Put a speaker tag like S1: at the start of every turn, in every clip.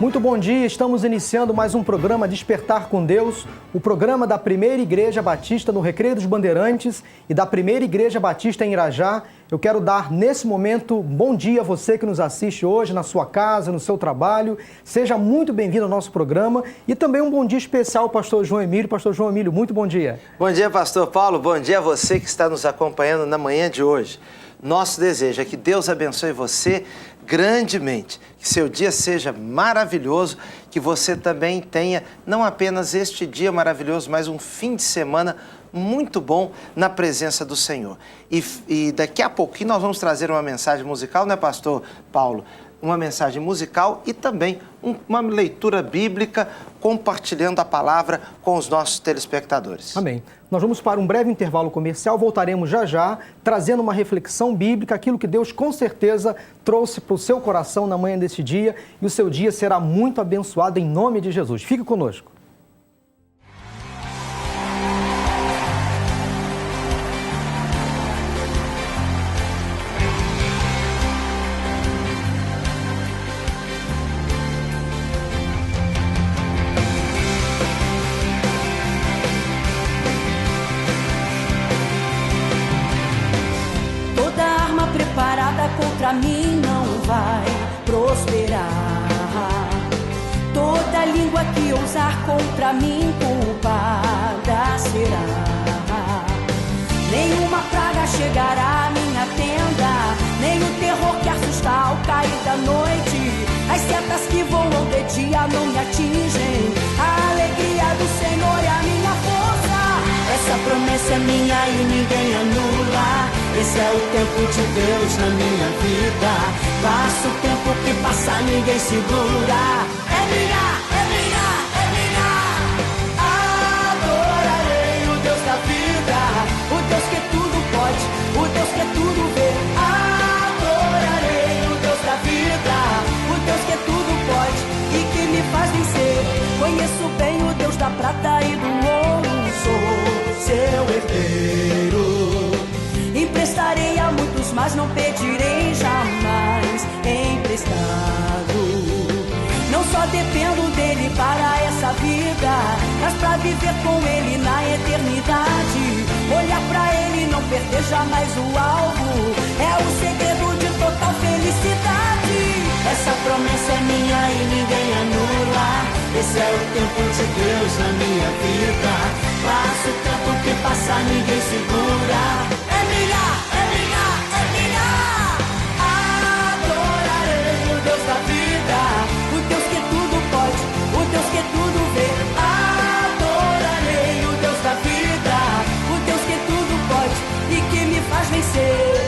S1: Muito bom dia, estamos iniciando mais um programa Despertar com Deus, o programa da Primeira Igreja Batista no Recreio dos Bandeirantes e da Primeira Igreja Batista em Irajá. Eu quero dar nesse momento bom dia a você que nos assiste hoje na sua casa, no seu trabalho. Seja muito bem-vindo ao nosso programa e também um bom dia especial ao pastor João Emílio. Pastor João Emílio, muito bom dia.
S2: Bom dia, pastor Paulo. Bom dia a você que está nos acompanhando na manhã de hoje. Nosso desejo é que Deus abençoe você grandemente, que seu dia seja maravilhoso, que você também tenha não apenas este dia maravilhoso, mas um fim de semana muito bom na presença do Senhor. E daqui a pouquinho nós vamos trazer uma mensagem musical, né, pastor Paulo? Uma mensagem musical e também uma leitura bíblica compartilhando a palavra com os nossos telespectadores.
S1: Amém. Nós vamos para um breve intervalo comercial, voltaremos já, trazendo uma reflexão bíblica, aquilo que Deus com certeza trouxe para o seu coração na manhã desse dia, e o seu dia será muito abençoado em nome de Jesus. Fique conosco.
S3: Contra mim não vai prosperar. Toda língua que ousar contra mim culpada será. Nenhuma praga chegará à minha tenda, nem o terror que assusta ao cair da noite. As setas que voam de dia não me atingem. A alegria do Senhor é a minha força. Essa promessa é minha e ninguém anula. Esse é o tempo de Deus na minha vida. Passa o tempo que passa, ninguém segura. É minha, é minha, é minha. Adorarei o Deus da vida, o Deus que tudo pode, o Deus que tudo vê. Adorarei o Deus da vida, o Deus que tudo pode e que me faz vencer. Conheço bem o Deus da prata e do ouro, sou seu herdeiro. Emprestarei a muitos, mas não pedirei jamais emprestado. Não só dependo dele para essa vida, mas para viver com ele na eternidade. Olhar para ele e não perder jamais o alvo é o segredo de total felicidade. Essa promessa é minha e ninguém anula. Esse é o tempo de Deus na minha vida. Passa o tempo que passa, ninguém segura. É minha, é minha, é minha. Adorarei o Deus da vida, o Deus que tudo pode, o Deus que tudo vê. Adorarei o Deus da vida, o Deus que tudo pode e que me faz vencer.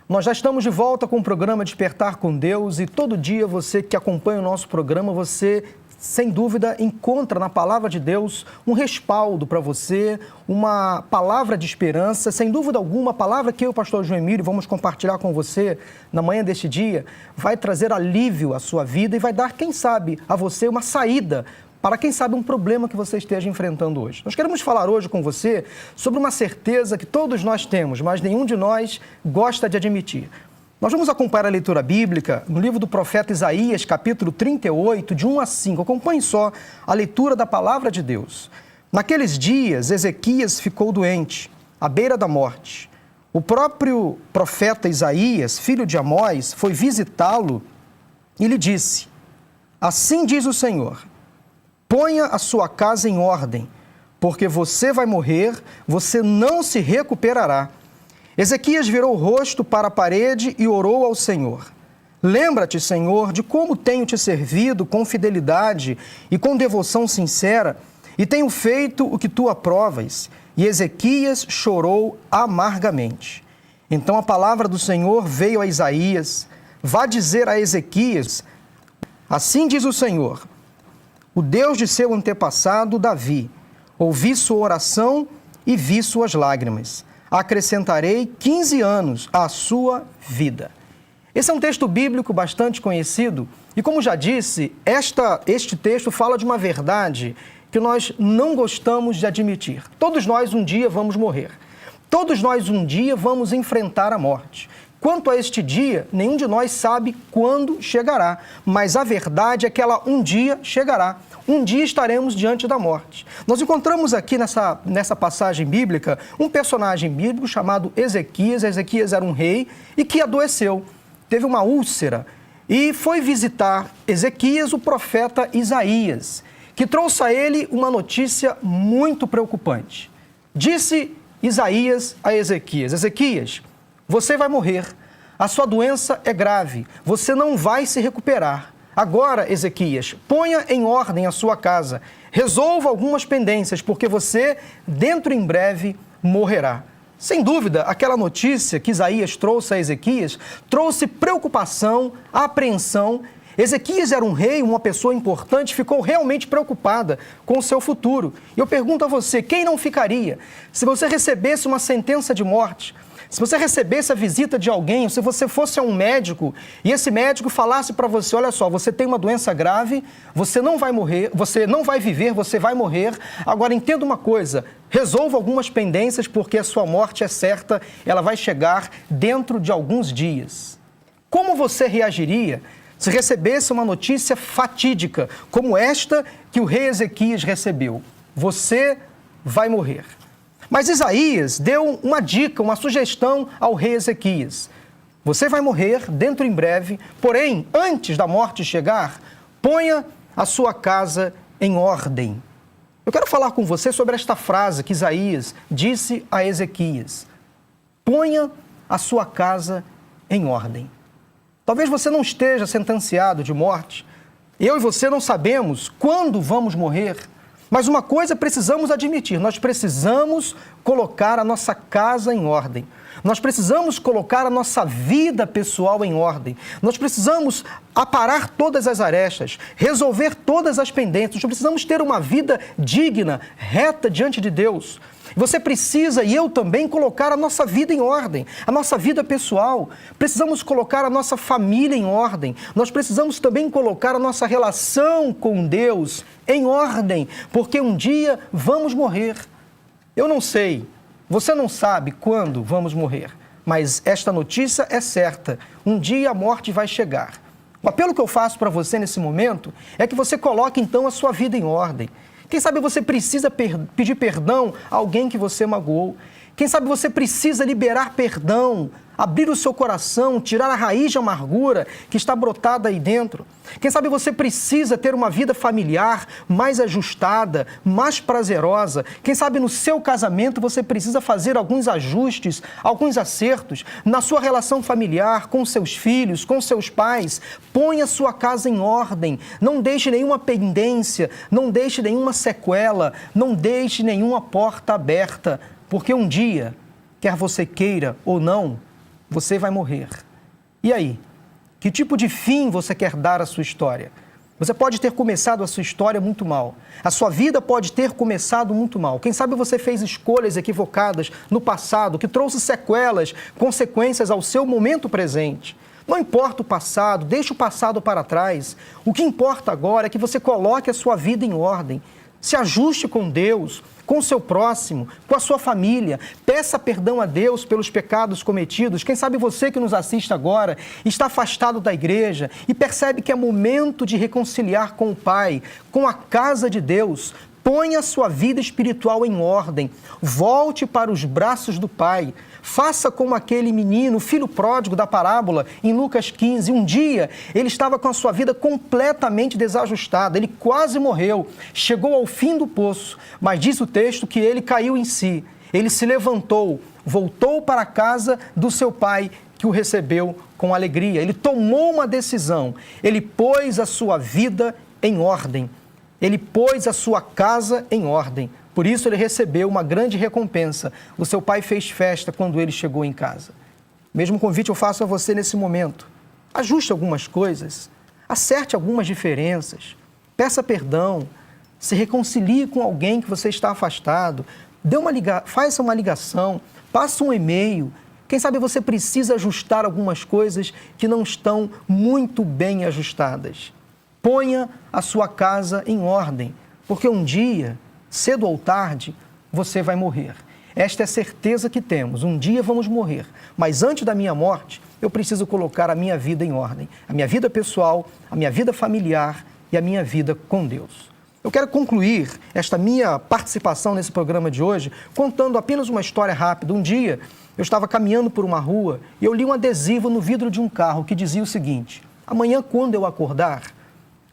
S1: Nós já estamos de volta com o programa Despertar com Deus e todo dia você que acompanha o nosso programa, você, sem dúvida, encontra na Palavra de Deus um respaldo para você, uma palavra de esperança. Sem dúvida alguma, a palavra que eu e o pastor João Emílio vamos compartilhar com você na manhã deste dia vai trazer alívio à sua vida e vai dar, quem sabe, a você uma saída para, quem sabe, um problema que você esteja enfrentando hoje. Nós queremos falar hoje com você sobre uma certeza que todos nós temos, mas nenhum de nós gosta de admitir. Nós vamos acompanhar a leitura bíblica no livro do profeta Isaías, capítulo 38, de 1 a 5. Acompanhe só a leitura da palavra de Deus. Naqueles dias, Ezequias ficou doente, à beira da morte. O próprio profeta Isaías, filho de Amós, foi visitá-lo e lhe disse: assim diz o Senhor, ponha a sua casa em ordem, porque você vai morrer, você não se recuperará. Ezequias virou o rosto para a parede e orou ao Senhor. Lembra-te, Senhor, de como tenho te servido com fidelidade e com devoção sincera, e tenho feito o que tu aprovas. E Ezequias chorou amargamente. Então a palavra do Senhor veio a Isaías: vá dizer a Ezequias, assim diz o Senhor, o Deus de seu antepassado Davi, ouvi sua oração e vi suas lágrimas. Acrescentarei 15 anos à sua vida. Esse é um texto bíblico bastante conhecido e, como já disse, este texto fala de uma verdade que nós não gostamos de admitir. Todos nós um dia vamos morrer. Todos nós um dia vamos enfrentar a morte. Quanto a este dia, nenhum de nós sabe quando chegará, mas a verdade é que ela um dia chegará. Um dia estaremos diante da morte. Nós encontramos aqui nessa passagem bíblica um personagem bíblico chamado Ezequias. Ezequias era um rei e que adoeceu. Teve uma úlcera e foi visitar Ezequias, o profeta Isaías, que trouxe a ele uma notícia muito preocupante. Disse Isaías a Ezequias: Ezequias, você vai morrer, a sua doença é grave, você não vai se recuperar. Agora, Ezequias, ponha em ordem a sua casa, resolva algumas pendências, porque você, dentro em breve, morrerá. Sem dúvida, aquela notícia que Isaías trouxe a Ezequias trouxe preocupação, apreensão. Ezequias era um rei, uma pessoa importante, ficou realmente preocupada com o seu futuro. E eu pergunto a você, quem não ficaria se você recebesse uma sentença de morte? Se você recebesse a visita de alguém, se você fosse a um médico e esse médico falasse para você, olha só, você tem uma doença grave, você não vai morrer, você não vai viver, você vai morrer. Agora entenda uma coisa, resolva algumas pendências porque a sua morte é certa, ela vai chegar dentro de alguns dias. Como você reagiria se recebesse uma notícia fatídica como esta que o rei Ezequias recebeu? Você vai morrer. Mas Isaías deu uma dica, uma sugestão ao rei Ezequias. Você vai morrer dentro em breve, porém, antes da morte chegar, ponha a sua casa em ordem. Eu quero falar com você sobre esta frase que Isaías disse a Ezequias. Ponha a sua casa em ordem. Talvez você não esteja sentenciado de morte. Eu e você não sabemos quando vamos morrer. Mas uma coisa precisamos admitir, nós precisamos colocar a nossa casa em ordem. Nós precisamos colocar a nossa vida pessoal em ordem. Nós precisamos aparar todas as arestas, resolver todas as pendências. Nós precisamos ter uma vida digna, reta diante de Deus. Você precisa, e eu também, colocar a nossa vida em ordem, a nossa vida pessoal. Precisamos colocar a nossa família em ordem. Nós precisamos também colocar a nossa relação com Deus em ordem, porque um dia vamos morrer. Eu não sei, você não sabe quando vamos morrer, mas esta notícia é certa. Um dia a morte vai chegar. O apelo que eu faço para você nesse momento é que você coloque então a sua vida em ordem. Quem sabe você precisa pedir perdão a alguém que você magoou. Quem sabe você precisa liberar perdão, abrir o seu coração, tirar a raiz de amargura que está brotada aí dentro. Quem sabe você precisa ter uma vida familiar mais ajustada, mais prazerosa. Quem sabe no seu casamento você precisa fazer alguns ajustes, alguns acertos na sua relação familiar, com seus filhos, com seus pais. Ponha a sua casa em ordem. Não deixe nenhuma pendência, não deixe nenhuma sequela, não deixe nenhuma porta aberta. Porque um dia, quer você queira ou não, você vai morrer. E aí? Que tipo de fim você quer dar à sua história? Você pode ter começado a sua história muito mal. A sua vida pode ter começado muito mal. Quem sabe você fez escolhas equivocadas no passado, que trouxe sequelas, consequências ao seu momento presente. Não importa o passado, deixe o passado para trás. O que importa agora é que você coloque a sua vida em ordem. Se ajuste com Deus, com o seu próximo, com a sua família. Peça perdão a Deus pelos pecados cometidos. Quem sabe você que nos assiste agora está afastado da igreja e percebe que é momento de reconciliar com o Pai, com a casa de Deus. Ponha a sua vida espiritual em ordem. Volte para os braços do Pai. Faça como aquele menino, filho pródigo da parábola, em Lucas 15. Um dia, ele estava com a sua vida completamente desajustada. Ele quase morreu. Chegou ao fim do poço. Mas diz o texto que ele caiu em si. Ele se levantou, voltou para a casa do seu pai, que o recebeu com alegria. Ele tomou uma decisão. Ele pôs a sua vida em ordem. Ele pôs a sua casa em ordem. Por isso ele recebeu uma grande recompensa. O seu pai fez festa quando ele chegou em casa. Mesmo convite eu faço a você nesse momento. Ajuste algumas coisas, acerte algumas diferenças, peça perdão, se reconcilie com alguém que você está afastado, faça uma ligação, passe um e-mail. Quem sabe você precisa ajustar algumas coisas que não estão muito bem ajustadas. Ponha a sua casa em ordem, porque um dia, cedo ou tarde, você vai morrer. Esta é a certeza que temos. Um dia vamos morrer, mas antes da minha morte, eu preciso colocar a minha vida em ordem. A minha vida pessoal, a minha vida familiar e a minha vida com Deus. Eu quero concluir esta minha participação nesse programa de hoje contando apenas uma história rápida. Um dia, eu estava caminhando por uma rua e eu li um adesivo no vidro de um carro que dizia o seguinte: amanhã, quando eu acordar,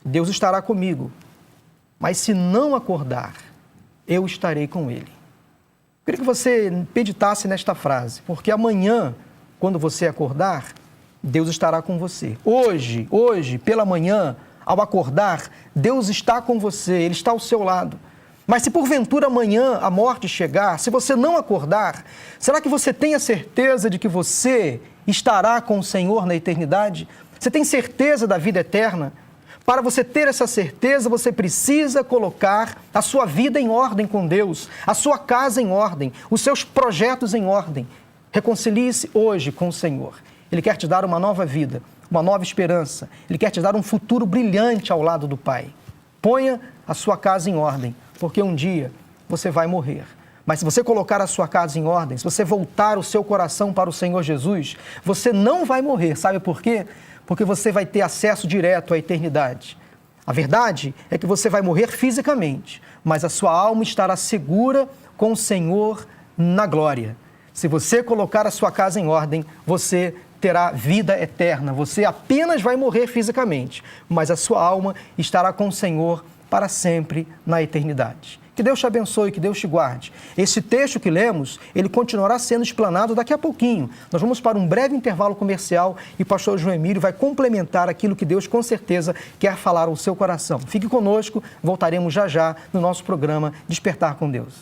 S1: Deus estará comigo, mas se não acordar, eu estarei com Ele. Eu queria que você meditasse nesta frase, porque amanhã, quando você acordar, Deus estará com você. Hoje, pela manhã, ao acordar, Deus está com você, Ele está ao seu lado. Mas se porventura amanhã a morte chegar, se você não acordar, será que você tem a certeza de que você estará com o Senhor na eternidade? Você tem certeza da vida eterna? Para você ter essa certeza, você precisa colocar a sua vida em ordem com Deus, a sua casa em ordem, os seus projetos em ordem. Reconcilie-se hoje com o Senhor. Ele quer te dar uma nova vida, uma nova esperança. Ele quer te dar um futuro brilhante ao lado do Pai. Ponha a sua casa em ordem, porque um dia você vai morrer. Mas se você colocar a sua casa em ordem, se você voltar o seu coração para o Senhor Jesus, você não vai morrer. Sabe por quê? Porque você vai ter acesso direto à eternidade. A verdade é que você vai morrer fisicamente, mas a sua alma estará segura com o Senhor na glória. Se você colocar a sua casa em ordem, você terá vida eterna. Você apenas vai morrer fisicamente, mas a sua alma estará com o Senhor para sempre na eternidade. Que Deus te abençoe, que Deus te guarde. Esse texto que lemos, ele continuará sendo explanado daqui a pouquinho. Nós vamos para um breve intervalo comercial e o pastor João Emílio vai complementar aquilo que Deus com certeza quer falar ao seu coração. Fique conosco, voltaremos já já no nosso programa Despertar com Deus.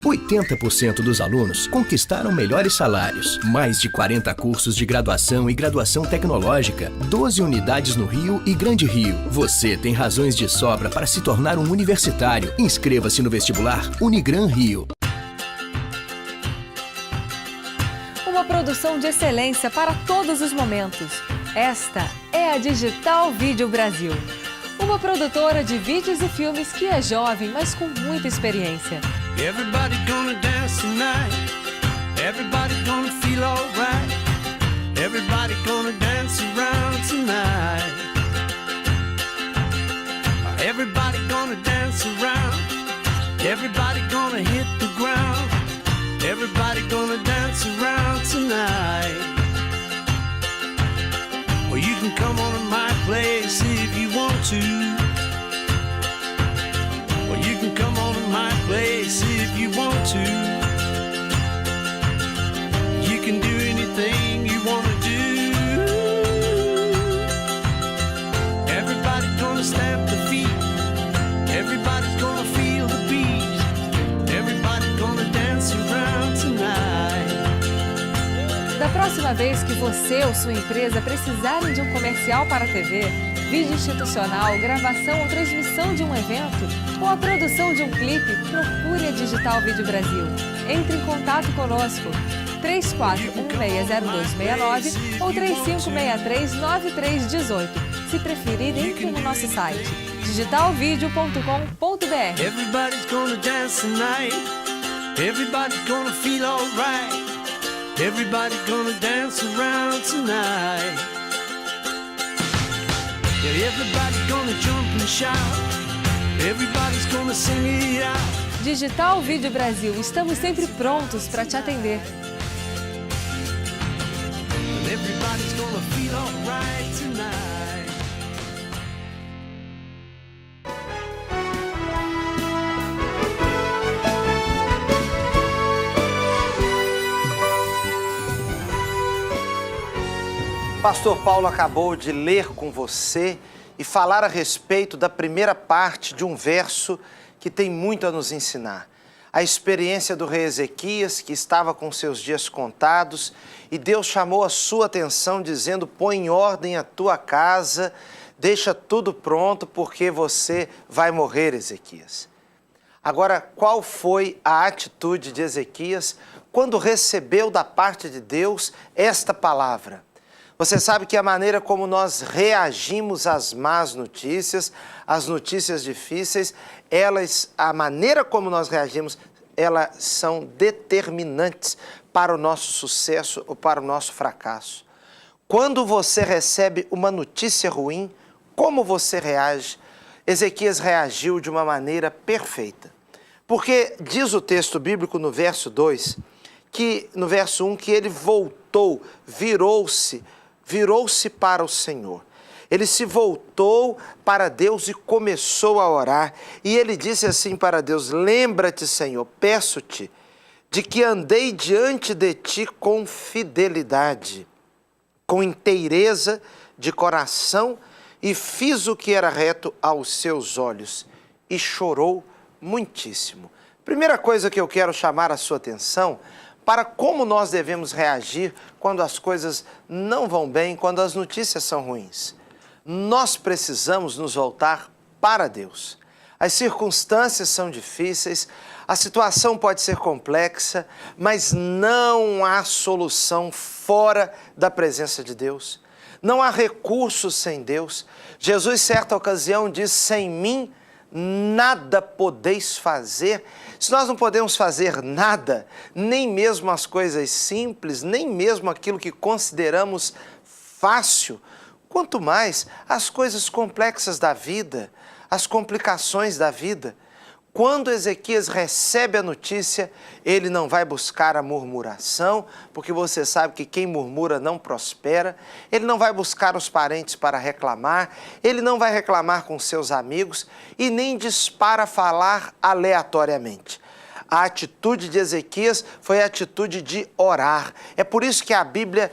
S4: Oi. 80% dos alunos conquistaram melhores salários, mais de 40 cursos de graduação e graduação tecnológica, 12 unidades no Rio e Grande Rio. Você tem razões de sobra para se tornar um universitário. Inscreva-se no vestibular Unigran Rio.
S5: Uma produção de excelência para todos os momentos. Esta é a Digital Vídeo Brasil. Uma produtora de vídeos e filmes que é jovem, mas com muita experiência.
S6: Everybody gonna dance tonight. Everybody gonna feel alright. Everybody gonna dance around tonight. Everybody gonna dance around. Everybody gonna hit the ground. Everybody gonna dance around tonight. Well, you can come on to my place if you want to. You can come on to my place if you want to. You can do anything you want to do. Everybody gonna stamp the feet. Everybody's gonna feel the beat. Everybody gonna dance around tonight.
S5: Da próxima vez que você ou sua empresa precisarem de um comercial para a TV, vídeo institucional, gravação ou transmissão de um evento ou a produção de um clipe, procure a Digital Vídeo Brasil. Entre em contato conosco, 34160269 ou 35639318. Se preferir, entre no nosso site digitalvideo.com.br.
S6: Everybody's gonna dance tonight. Everybody's gonna feel alright. Everybody's gonna dance around tonight. Yeah, everybody's gonna jump and shout. Everybody's gonna sing it out.
S5: Digital Vídeo Brasil, estamos sempre prontos para te atender.
S6: And everybody's gonna feel alright tonight.
S2: Pastor Paulo acabou de ler com você e falar a respeito da primeira parte de um verso que tem muito a nos ensinar. A experiência do rei Ezequias, que estava com seus dias contados, e Deus chamou a sua atenção dizendo: põe em ordem a tua casa, deixa tudo pronto, porque você vai morrer, Ezequias. Agora, qual foi a atitude de Ezequias quando recebeu da parte de Deus esta palavra? Você sabe que a maneira como nós reagimos às más notícias, às notícias difíceis, a maneira como nós reagimos, elas são determinantes para o nosso sucesso ou para o nosso fracasso. Quando você recebe uma notícia ruim, como você reage? Ezequias reagiu de uma maneira perfeita. Porque diz o texto bíblico no verso 2, no verso 1, que ele voltou, virou-se para o Senhor. Ele se voltou para Deus e começou a orar. E ele disse assim para Deus: lembra-te, Senhor, peço-te, de que andei diante de ti com fidelidade, com inteireza de coração, e fiz o que era reto aos seus olhos. E chorou muitíssimo. Primeira coisa que eu quero chamar a sua atenção para como nós devemos reagir quando as coisas não vão bem, quando as notícias são ruins. Nós precisamos nos voltar para Deus. As circunstâncias são difíceis, a situação pode ser complexa, mas não há solução fora da presença de Deus. Não há recursos sem Deus. Jesus, certa ocasião, disse: sem mim nada podeis fazer. Se nós não podemos fazer nada, nem mesmo as coisas simples, nem mesmo aquilo que consideramos fácil, quanto mais as coisas complexas da vida, as complicações da vida. Quando Ezequias recebe a notícia, ele não vai buscar a murmuração, porque você sabe que quem murmura não prospera. Ele não vai buscar os parentes para reclamar, ele não vai reclamar com seus amigos e nem dispara falar aleatoriamente. A atitude de Ezequias foi a atitude de orar. É por isso que a Bíblia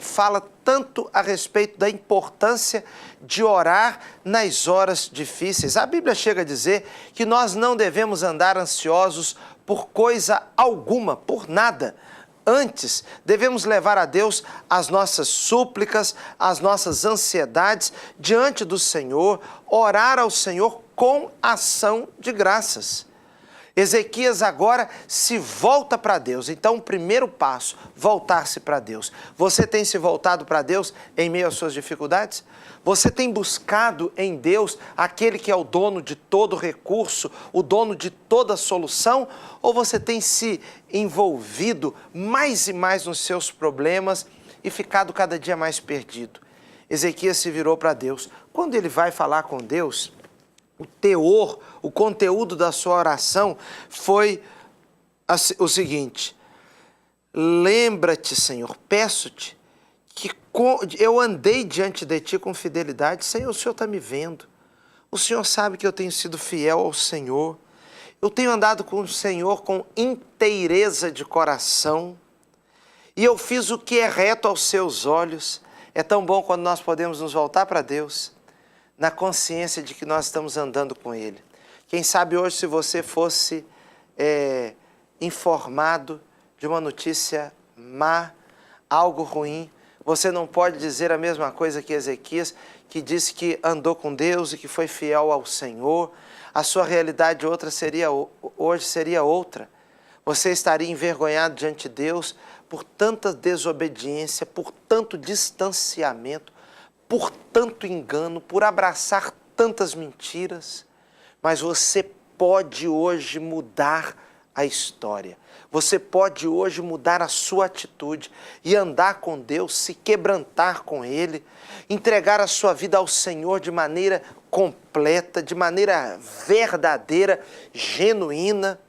S2: fala tanto a respeito da importância de orar nas horas difíceis. A Bíblia chega a dizer que nós não devemos andar ansiosos por coisa alguma, por nada. Antes, devemos levar a Deus as nossas súplicas, as nossas ansiedades diante do Senhor, orar ao Senhor com ação de graças. Ezequias agora se volta para Deus. Então, o primeiro passo, voltar-se para Deus. Você tem se voltado para Deus em meio às suas dificuldades? Você tem buscado em Deus aquele que é o dono de todo recurso, o dono de toda solução? Ou você tem se envolvido mais e mais nos seus problemas e ficado cada dia mais perdido? Ezequias se virou para Deus. Quando ele vai falar com Deus, o teor, o conteúdo da sua oração foi o seguinte: lembra-te, Senhor, peço-te, que eu andei diante de ti com fidelidade. Senhor, o Senhor está me vendo. O Senhor sabe que eu tenho sido fiel ao Senhor. Eu tenho andado com o Senhor com inteireza de coração. E eu fiz o que é reto aos seus olhos. É tão bom quando nós podemos nos voltar para Deus na consciência de que nós estamos andando com Ele. Quem sabe hoje, se você fosse informado de uma notícia má, algo ruim, você não pode dizer a mesma coisa que Ezequias, que disse que andou com Deus e que foi fiel ao Senhor. A sua realidade hoje seria outra. Você estaria envergonhado diante de Deus por tanta desobediência, por tanto distanciamento, por tanto engano, por abraçar tantas mentiras. Mas você pode hoje mudar a história. Você pode hoje mudar a sua atitude e andar com Deus, se quebrantar com Ele, entregar a sua vida ao Senhor de maneira completa, de maneira verdadeira, genuína.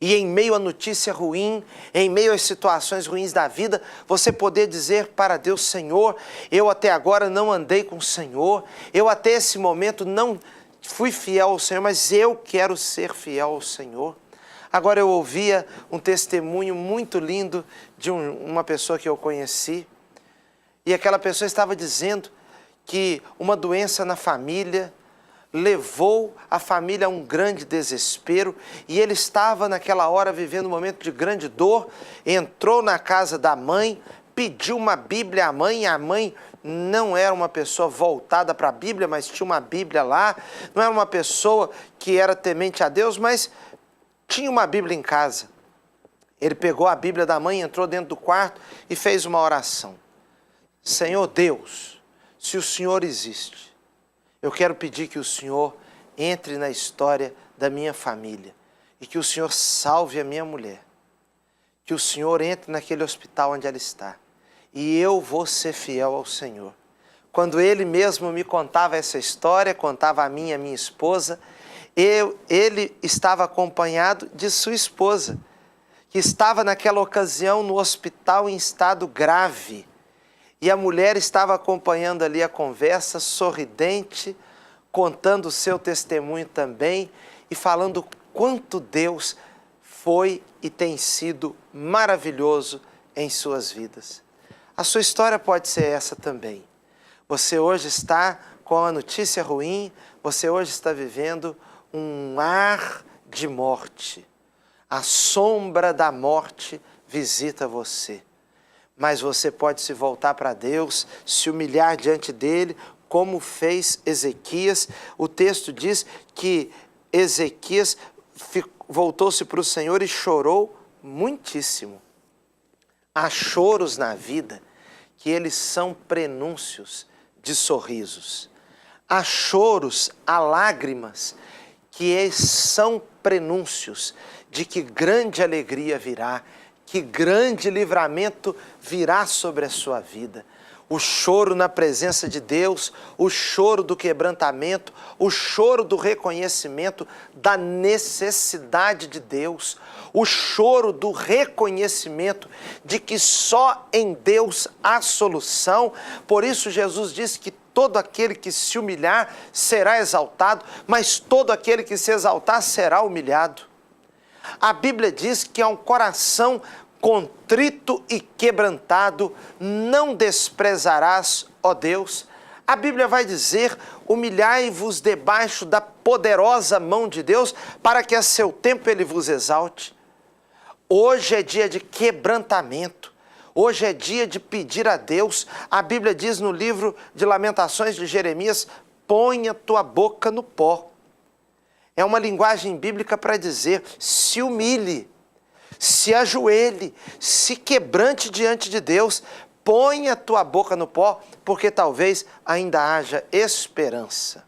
S2: E em meio à notícia ruim, em meio às situações ruins da vida, você poder dizer para Deus: Senhor, eu até agora não andei com o Senhor, eu até esse momento não fui fiel ao Senhor, mas eu quero ser fiel ao Senhor. Agora eu ouvia um testemunho muito lindo de uma pessoa que eu conheci. E aquela pessoa estava dizendo que uma doença na família levou a família a um grande desespero e ele estava naquela hora vivendo um momento de grande dor, entrou na casa da mãe, pediu uma Bíblia à mãe, e a mãe não era uma pessoa voltada para a Bíblia, mas tinha uma Bíblia lá, não era uma pessoa que era temente a Deus, mas tinha uma Bíblia em casa. Ele pegou a Bíblia da mãe, entrou dentro do quarto e fez uma oração. Senhor Deus, se o Senhor existe, eu quero pedir que o Senhor entre na história da minha família e que o Senhor salve a minha mulher, que o Senhor entre naquele hospital onde ela está e eu vou ser fiel ao Senhor. Quando ele mesmo me contava essa história, contava a mim e a minha esposa, ele estava acompanhado de sua esposa, que estava naquela ocasião no hospital em estado grave. E a mulher estava acompanhando ali a conversa, sorridente, contando o seu testemunho também e falando quanto Deus foi e tem sido maravilhoso em suas vidas. A sua história pode ser essa também. Você hoje está com a notícia ruim, você hoje está vivendo um ar de morte. A sombra da morte visita você. Mas você pode se voltar para Deus, se humilhar diante dele, como fez Ezequias. O texto diz que Ezequias voltou-se para o Senhor e chorou muitíssimo. Há choros na vida que eles são prenúncios de sorrisos. Há choros, há lágrimas que são prenúncios de que grande alegria virá, que grande livramento virá sobre a sua vida. O choro na presença de Deus, o choro do quebrantamento, o choro do reconhecimento da necessidade de Deus, o choro do reconhecimento de que só em Deus há solução. Por isso Jesus disse que todo aquele que se humilhar será exaltado, mas todo aquele que se exaltar será humilhado. A Bíblia diz que é um coração contrito e quebrantado, não desprezarás, ó Deus. A Bíblia vai dizer, humilhai-vos debaixo da poderosa mão de Deus, para que a seu tempo Ele vos exalte. Hoje é dia de quebrantamento, hoje é dia de pedir a Deus. A Bíblia diz no livro de Lamentações de Jeremias, ponha tua boca no pó. É uma linguagem bíblica para dizer, se humilhe, se ajoelhe, se quebrante diante de Deus, põe a tua boca no pó, porque talvez ainda haja esperança.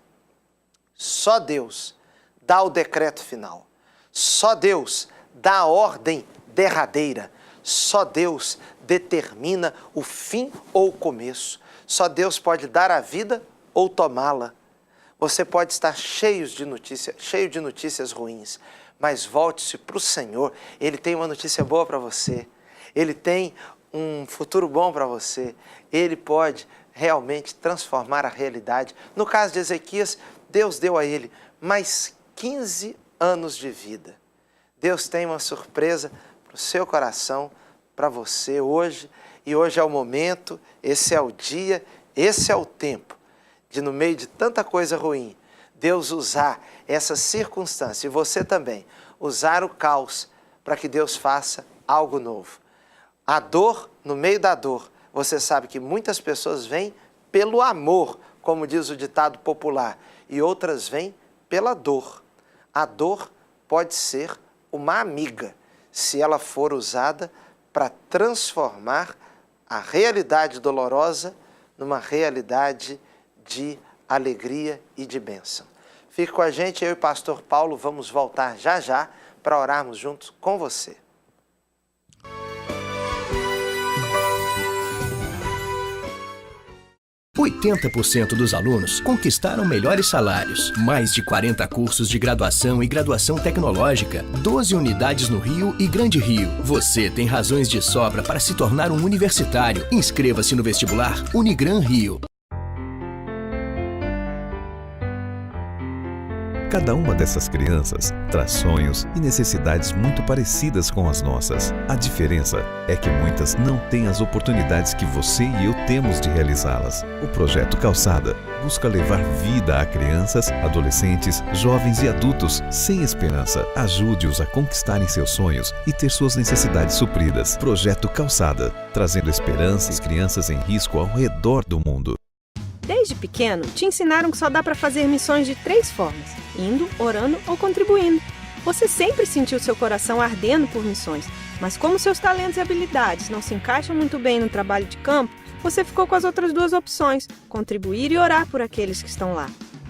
S2: Só Deus dá o decreto final. Só Deus dá a ordem derradeira. Só Deus determina o fim ou o começo. Só Deus pode dar a vida ou tomá-la. Você pode estar cheio de notícias ruins, mas volte-se para o Senhor. Ele tem uma notícia boa para você. Ele tem um futuro bom para você. Ele pode realmente transformar a realidade. No caso de Ezequias, Deus deu a ele mais 15 anos de vida. Deus tem uma surpresa para o seu coração, para você hoje. E hoje é o momento, esse é o dia, esse é o tempo de, no meio de tanta coisa ruim, Deus usar essa circunstância, e você também, usar o caos para que Deus faça algo novo. A dor, no meio da dor, você sabe que muitas pessoas vêm pelo amor, como diz o ditado popular, e outras vêm pela dor. A dor pode ser uma amiga, se ela for usada para transformar a realidade dolorosa numa realidade de alegria e de bênção. Fique com a gente, eu e o pastor Paulo vamos voltar já já para orarmos juntos com você.
S4: – 80% dos alunos conquistaram melhores salários. Mais de 40 cursos de graduação e graduação tecnológica. 12 unidades no Rio e Grande Rio. Você tem razões de sobra para se tornar um universitário. Inscreva-se no vestibular Unigran Rio.
S7: Cada uma dessas crianças traz sonhos e necessidades muito parecidas com as nossas. A diferença é que muitas não têm as oportunidades que você e eu temos de realizá-las. O Projeto Calçada busca levar vida a crianças, adolescentes, jovens e adultos sem esperança. Ajude-os a conquistarem seus sonhos e ter suas necessidades supridas. Projeto Calçada, trazendo esperança às crianças em risco ao redor do mundo.
S8: Desde pequeno, te ensinaram que só dá para fazer missões de 3 formas: indo, orando ou contribuindo. Você sempre sentiu seu coração ardendo por missões, mas como seus talentos e habilidades não se encaixam muito bem no trabalho de campo, você ficou com as outras 2 opções: contribuir e orar por aqueles que estão lá.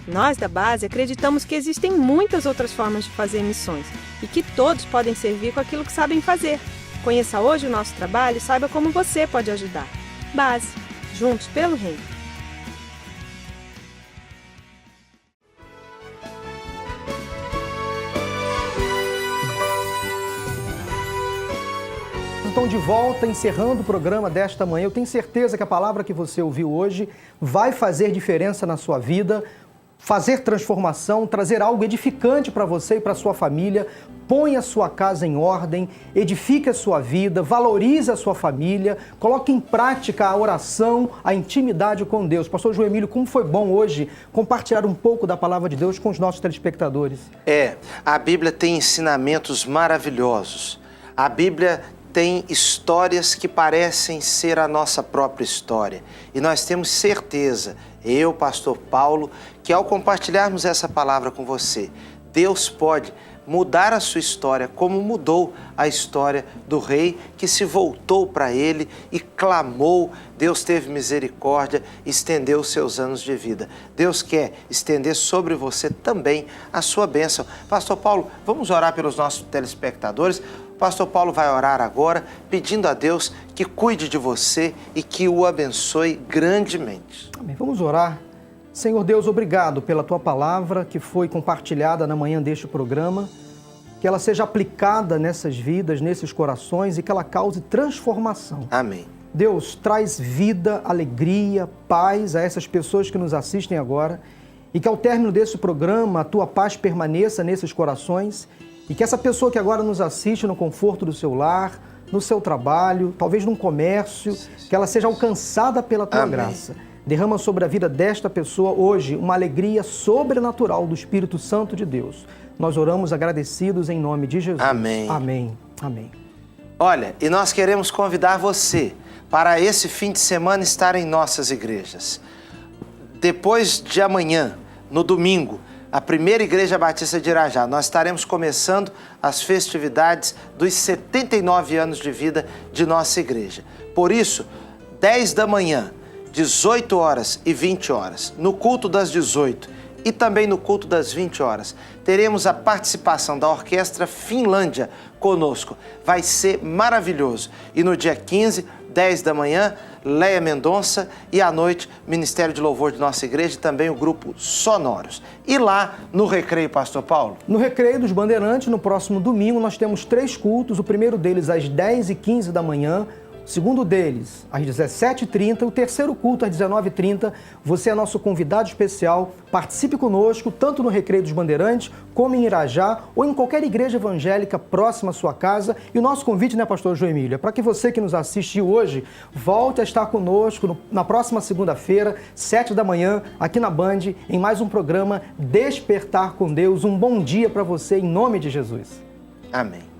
S8: Nós da base acreditamos que existem muitas outras formas de fazer missões e que todos podem servir com aquilo que sabem fazer. Conheça hoje o nosso trabalho e saiba como você pode ajudar. Base, juntos pelo reino.
S1: Estão de volta, encerrando o programa desta manhã. Eu tenho certeza que a palavra que você ouviu hoje vai fazer diferença na sua vida, fazer transformação, trazer algo edificante para você e para a sua família. Põe a sua casa em ordem, edifique a sua vida, valorize a sua família, coloque em prática a oração, a intimidade com Deus. Pastor João Emílio, como foi bom hoje compartilhar um pouco da palavra de Deus com os nossos telespectadores.
S2: A Bíblia tem ensinamentos maravilhosos. A Bíblia tem histórias que parecem ser a nossa própria história. E nós temos certeza, eu, pastor Paulo, que ao compartilharmos essa palavra com você, Deus pode mudar a sua história, como mudou a história do rei que se voltou para ele e clamou. Deus teve misericórdia, estendeu os seus anos de vida. Deus quer estender sobre você também a sua bênção. Pastor Paulo, vamos orar pelos nossos telespectadores. O pastor Paulo vai orar agora, pedindo a Deus que cuide de você e que o abençoe grandemente.
S1: Amém. Vamos orar. Senhor Deus, obrigado pela Tua palavra que foi compartilhada na manhã deste programa, que ela seja aplicada nessas vidas, nesses corações e que ela cause transformação.
S2: Amém.
S1: Deus, traz vida, alegria, paz a essas pessoas que nos assistem agora e que ao término desse programa a Tua paz permaneça nesses corações e que essa pessoa que agora nos assiste no conforto do seu lar, no seu trabalho, talvez num comércio, que ela seja alcançada pela Tua graça. Derrama sobre a vida desta pessoa hoje uma alegria sobrenatural do Espírito Santo de Deus. Nós oramos agradecidos em nome de Jesus.
S2: Amém.
S1: Amém. Amém.
S2: Olha, e nós queremos convidar você para esse fim de semana estar em nossas igrejas. Depois de amanhã, no domingo, a primeira Igreja Batista de Irajá, nós estaremos começando as festividades dos 79 anos de vida de nossa igreja. Por isso, 10 da manhã, 18 horas e 20 horas, no culto das 18 e também no culto das 20 horas, teremos a participação da Orquestra Finlândia conosco. Vai ser maravilhoso. E no dia 15, 10 da manhã, Leia Mendonça e à noite, Ministério de Louvor de nossa igreja e também o grupo Sonoros. E lá no Recreio, pastor Paulo?
S1: No Recreio dos Bandeirantes, no próximo domingo, nós temos 3 cultos. O primeiro deles às 10h15 da manhã, o segundo deles às 17h30 e o terceiro culto às 19h30. Você é nosso convidado especial. Participe conosco, tanto no Recreio dos Bandeirantes, como em Irajá, ou em qualquer igreja evangélica próxima à sua casa. E o nosso convite, né, pastor João Emílio, é para que você que nos assiste hoje, volte a estar conosco na próxima segunda-feira, 7 da manhã, aqui na Band, em mais um programa Despertar com Deus. Um bom dia para você, em nome de Jesus.
S2: Amém.